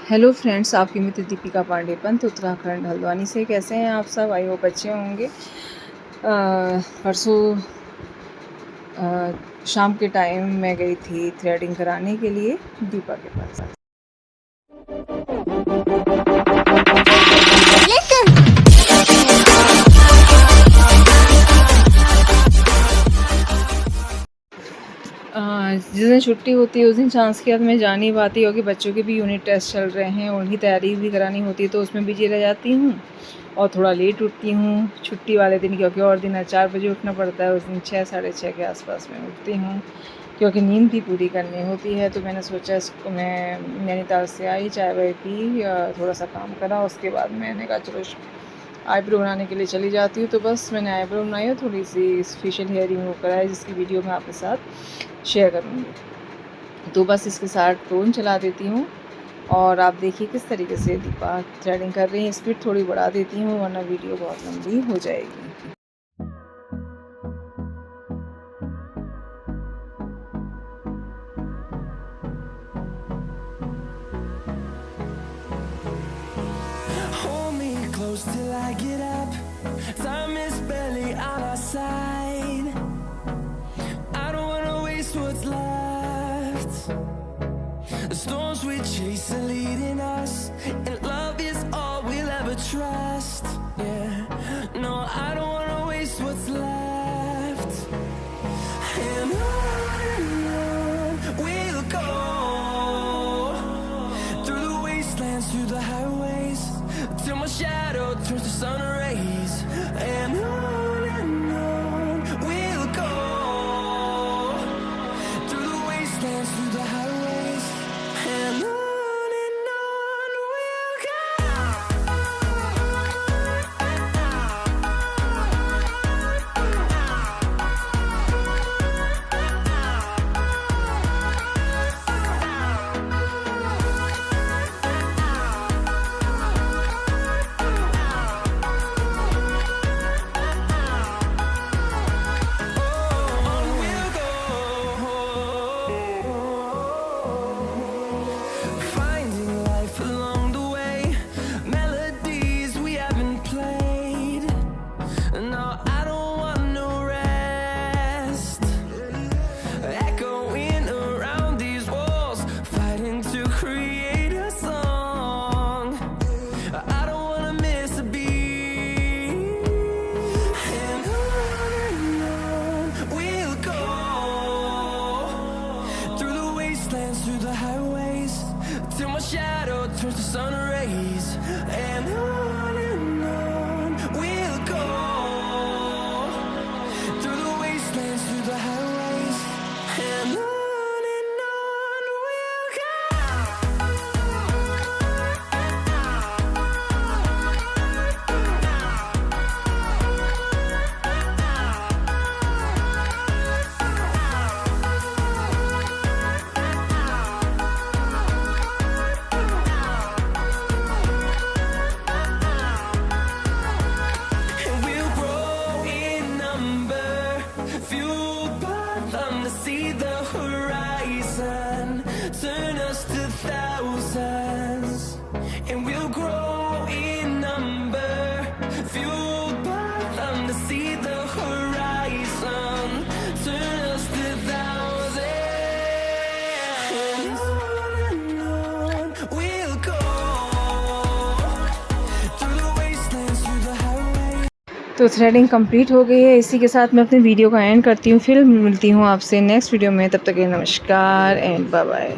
Hello friends, आपकी मित्र दीपिका पांडे पंत उत्तराखंड हल्द्वानी से। कैसे हैं आप सब? आई होप अच्छे होंगे। परसों शाम के टाइम मैं गई थी थ्रेडिंग कराने के लिए दीपा के पास। जिस दिन छुट्टी होती है उस दिन चांस के बाद मैं जा नहीं पाती, क्योंकि बच्चों के भी यूनिट टेस्ट चल रहे हैं, उनकी तैयारी भी करानी होती है, तो उसमें बिजी रह जाती हूँ और थोड़ा लेट उठती हूँ छुट्टी वाले दिन, क्योंकि और दिन 4 बजे उठना पड़ता है। उस दिन 6 साढ़े 6 के आसपास में उठती हूँ, क्योंकि नींद भी पूरी करनी होती है। तो मैंने सोचा इसको मैं नैनीताल से आई, चाय वाय पी, थोड़ा सा काम करा, उसके बाद मैंने कहा चलो आईब्रो बनाने के लिए चली जाती हूँ। तो बस मैंने आईब्रो बनाई है, थोड़ी सी फेशियल हेयर रिमूव कराई, जिसकी वीडियो मैं आपके साथ शेयर करूँगी। तो बस इसके साथ टोन चला देती हूँ और आप देखिए किस तरीके से दीपा थ्रेडिंग कर रही है। स्पीड थोड़ी बढ़ा देती हूँ वरना वीडियो बहुत लंबी हो जाएगी। Till I get up, time is barely on our side. I don't wanna waste what's left. The storms we chase are leading us, and love is all we'll ever trust. Yeah, no, I don't wanna waste what's left. And on we'll go, through the wastelands, through the highways, till my shadow turns to sun rays. And on we'll go, through the wastelands, through the highways. And on we'll go. Through the highways, till my shadow turns to sun rays. And on we'll go, through the wastelands, through the highways. And on we'll go. See the horizon, turn us to thousands, and we'll grow in number, fueled by them to see the horizon, turn us to thousands. And on we'll go, through the wastelands, through the highways. तो threading complete हो गई है। इसी के साथ मैं अपनी video का एंड करती हूँ, फिर मिलती हूँ आपसे नेक्स्ट वीडियो में। तब तक के नमस्कार एंड बाय बाय।